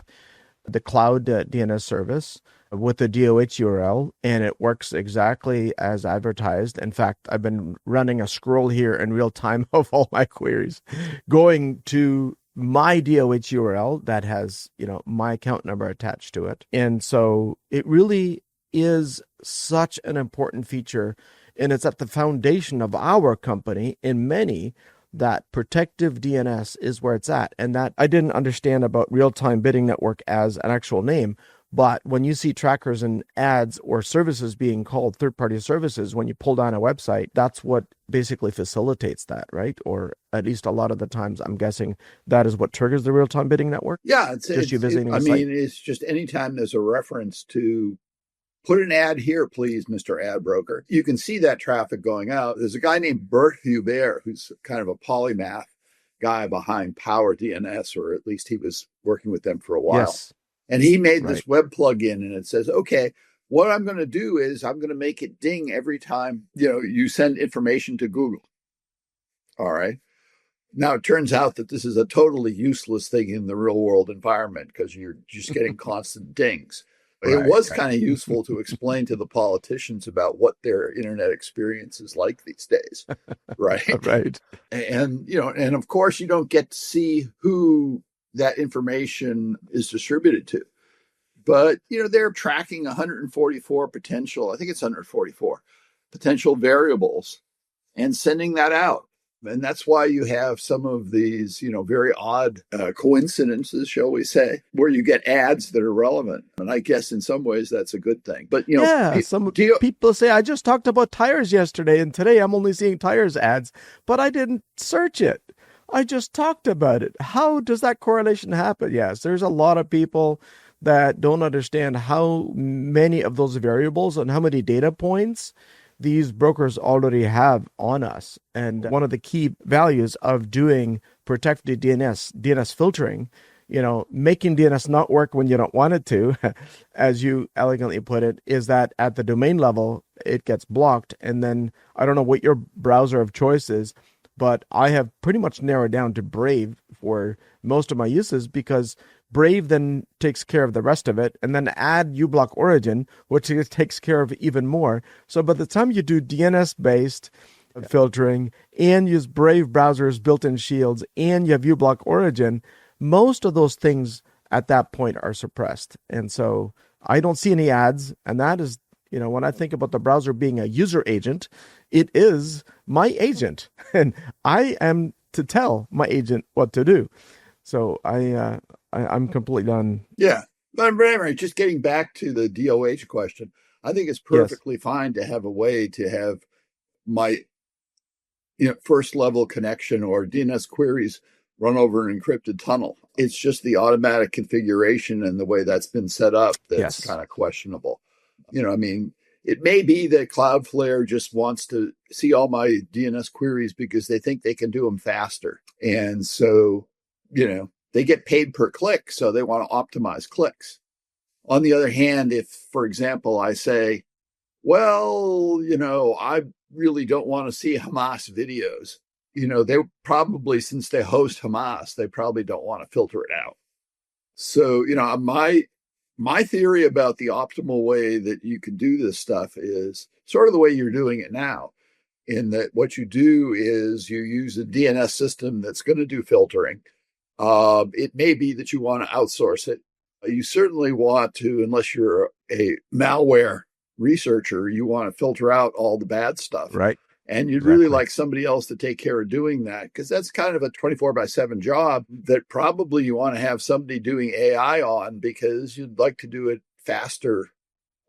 the cloud DNS service with the DOH URL, and it works exactly as advertised. In fact, I've been running a scroll here in real time of all my queries, going to my DOH URL that has, my account number attached to it. And so it really is such an important feature, and it's at the foundation of our company in many, that protective DNS is where it's at. And that I didn't understand about real-time bidding network as an actual name, But when you see trackers and ads or services being called third-party services, when you pull down a website, that's what basically facilitates that, right? Or at least a lot of the times, I'm guessing that is what triggers the real-time bidding network. Yeah, you visiting the site. It's just anytime there's a reference to put an ad here, please, Mr. Ad Broker. You can see that traffic going out. There's a guy named Bert Hubert, who's kind of a polymath guy behind Power DNS, or at least he was working with them for a while. Yes. And he made this web plugin, and it says, okay, what I'm going to do is I'm going to make it ding every time, you send information to Google. All right. Now, it turns out that this is a totally useless thing in the real world environment because you're just getting constant dings. It was kind of useful to explain to the politicians about what their internet experience is like these days. Right. Right. And, and of course, you don't get to see who that information is distributed to. But, they're tracking 144 potential, I think it's 144 potential variables and sending that out. And that's why you have some of these, very odd coincidences, shall we say, where you get ads that are relevant. And I guess in some ways that's a good thing. But, some people say, I just talked about tires yesterday, and today I'm only seeing tires ads, but I didn't search it. I just talked about it. How does that correlation happen? Yes, there's a lot of people that don't understand how many of those variables and how many data points these brokers already have on us. And one of the key values of doing protected DNS filtering, making DNS not work when you don't want it to, as you elegantly put it, is that at the domain level, it gets blocked. And then I don't know what your browser of choice is, but I have pretty much narrowed down to Brave for most of my uses because Brave then takes care of the rest of it, and then add uBlock Origin, which takes care of even more. So by the time you do DNS-based filtering and use Brave browser's built-in shields and you have uBlock Origin, most of those things at that point are suppressed. And so I don't see any ads, and that is, when I think about the browser being a user agent, it is my agent, and I am to tell my agent what to do. So I'm completely done. Yeah. But anyway, just getting back to the DOH question, I think it's perfectly fine to have a way to have my first level connection or DNS queries run over an encrypted tunnel. It's just the automatic configuration and the way that's been set up that's kind of questionable. It may be that Cloudflare just wants to see all my DNS queries because they think they can do them faster. And so, they get paid per click, so they want to optimize clicks. On the other hand, if, for example, I say, well, I really don't want to see Hamas videos, they probably, since they host Hamas, they probably don't want to filter it out. So, my theory about the optimal way that you can do this stuff is sort of the way you're doing it now, in that what you do is you use a DNS system that's going to do filtering. It may be that you want to outsource it. You certainly want to, unless you're a malware researcher, you want to filter out all the bad stuff. Right. And you'd really like somebody else to take care of doing that, because that's kind of a 24/7 job that probably you want to have somebody doing AI on, because you'd like to do it faster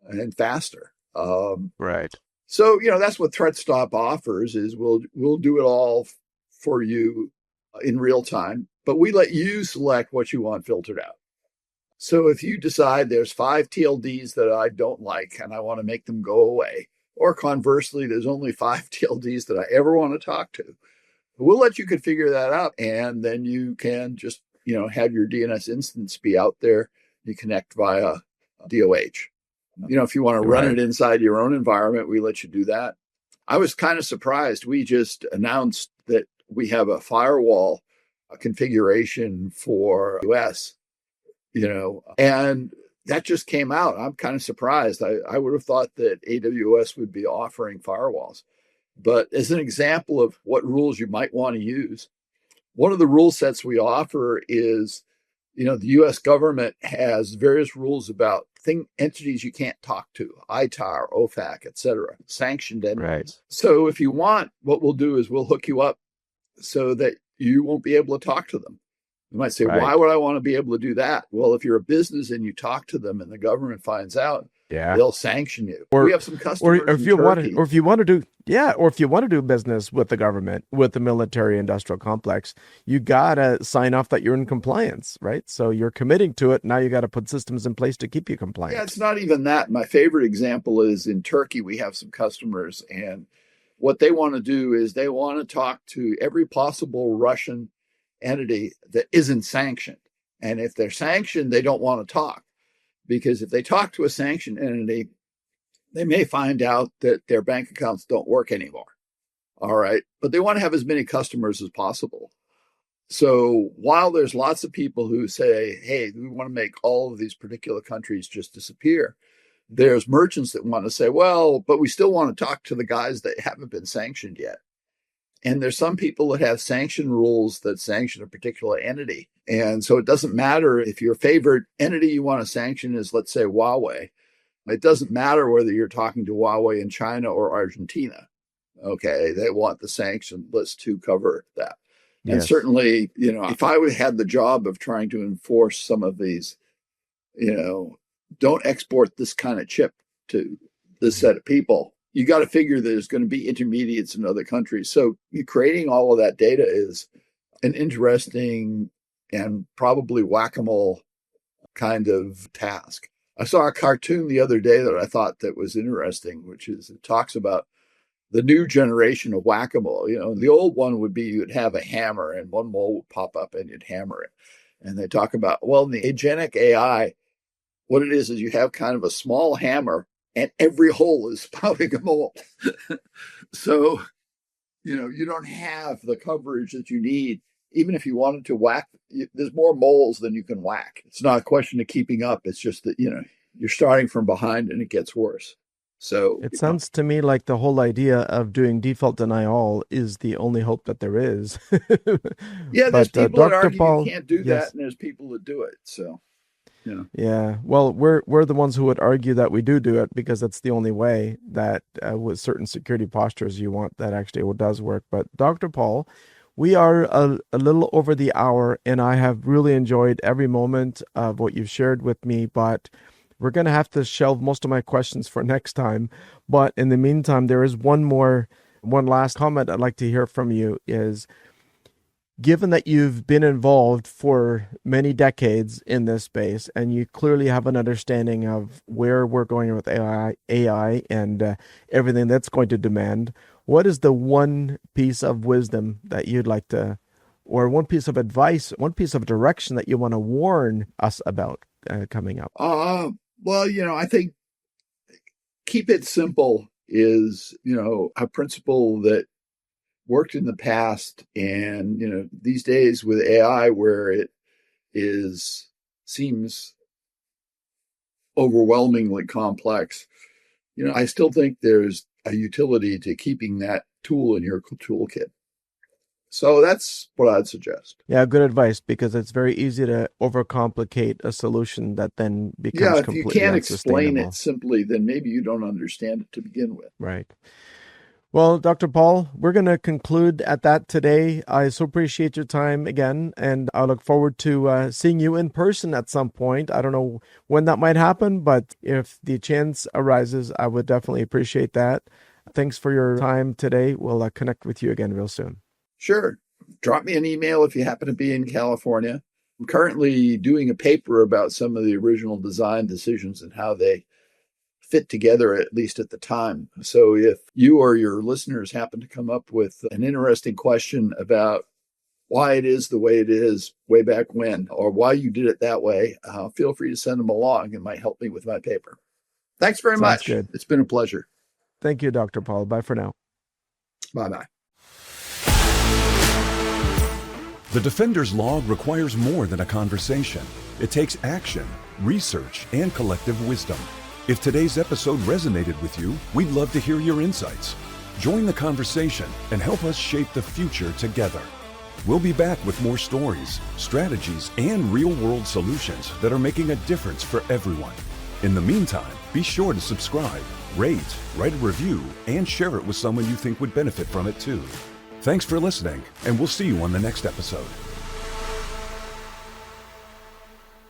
and faster. Right. So, that's what ThreatStop offers, is we'll do it all for you in real time, but we let you select what you want filtered out. So if you decide there's 5 TLDs that I don't like and I want to make them go away, or conversely, there's only 5 TLDs that I ever want to talk to, we'll let you configure that out. And then you can just, have your DNS instance be out there. You connect via DOH. If you want to run it inside your own environment, we let you do that. I was kind of surprised. We just announced that we have a firewall configuration for US, and that just came out. I'm kind of surprised. I would have thought that AWS would be offering firewalls. But as an example of what rules you might want to use, one of the rule sets we offer is, the US government has various rules about entities you can't talk to, ITAR, OFAC, etc., sanctioned entities. Right. So if you want, what we'll do is we'll hook you up so that you won't be able to talk to them. You might say, Right. why would I want to be able to do that? Well, if you're a business and you talk to them and the government finds out, Yeah. they'll sanction you. Or- We have some customers Or if in you Turkey. want to do business with the government, with the military industrial complex, you gotta sign off that you're in compliance, right? So you're committing to it. Now you got to put systems in place to keep you compliant. Yeah, it's not even that. My favorite example is in Turkey. We have some customers, and what they want to do is they want to talk to every possible Russian entity that isn't sanctioned. And if they're sanctioned, they don't want to talk, because if they talk to a sanctioned entity, they may find out that their bank accounts don't work anymore. All right. But they want to have as many customers as possible. So while there's lots of people who say, hey, we want to make all of these particular countries just disappear, there's merchants that want to say, well, but we still want to talk to the guys that haven't been sanctioned yet. And there's some people that have sanction rules that sanction a particular entity. And so it doesn't matter if your favorite entity you want to sanction is, let's say, Huawei. It doesn't matter whether you're talking to Huawei in China or Argentina. Okay, they want the sanction list to cover that. Yes. And certainly, if I would have had the job of trying to enforce some of these, don't export this kind of chip to this set of people, you got to figure there's going to be intermediates in other countries. So creating all of that data is an interesting and probably whack-a-mole kind of task. I saw a cartoon the other day that I thought that was interesting, which is it talks about the new generation of whack-a-mole. The old one would be you'd have a hammer and one mole would pop up and you'd hammer it. And they talk about, well, in the agentic AI, what it is you have kind of a small hammer and every hole is spouting a mole. So, you don't have the coverage that you need. Even if you wanted to whack, there's more moles than you can whack. It's not a question of keeping up. It's just that, you're starting from behind and it gets worse. So it sounds to me like the whole idea of doing default deny all is the only hope that there is. Yeah, there's people that argue Paul, you can't do yes. that, and there's people that do it. So, Yeah, well, we're the ones who would argue that we do it because that's the only way that with certain security postures you want that actually does work. But Dr. Paul, we are a little over the hour, and I have really enjoyed every moment of what you've shared with me, but we're going to have to shelve most of my questions for next time. But in the meantime, there is one last comment I'd like to hear from you is, given that you've been involved for many decades in this space, and you clearly have an understanding of where we're going with AI and everything that's going to demand, what is the one piece of wisdom that you'd like to, or one piece of advice, one piece of direction that you want to warn us about coming up? Well, I think keep it simple is, a principle that worked in the past. And, these days with AI, where it seems overwhelmingly complex, I still think there's a utility to keeping that tool in your toolkit. So that's what I'd suggest. Yeah, good advice, because it's very easy to overcomplicate a solution that then becomes completely if you can't explain unsustainable. it simply, then maybe you don't understand it to begin with. Right. Well, Dr. Paul, we're going to conclude at that today. I so appreciate your time again, and I look forward to seeing you in person at some point. I don't know when that might happen, but if the chance arises, I would definitely appreciate that. Thanks for your time today. We'll connect with you again real soon. Sure. Drop me an email if you happen to be in California. I'm currently doing a paper about some of the original design decisions and how they fit together, at least at the time. So if you or your listeners happen to come up with an interesting question about why it is the way it is way back when, or why you did it that way, feel free to send them along. It might help me with my paper. Thanks very much. Good. It's been a pleasure. Thank you, Dr. Paul. Bye for now. Bye-bye. The Defender's Log requires more than a conversation. It takes action, research, and collective wisdom. If today's episode resonated with you, we'd love to hear your insights. Join the conversation and help us shape the future together. We'll be back with more stories, strategies, and real-world solutions that are making a difference for everyone. In the meantime, be sure to subscribe, rate, write a review, and share it with someone you think would benefit from it too. Thanks for listening, and we'll see you on the next episode.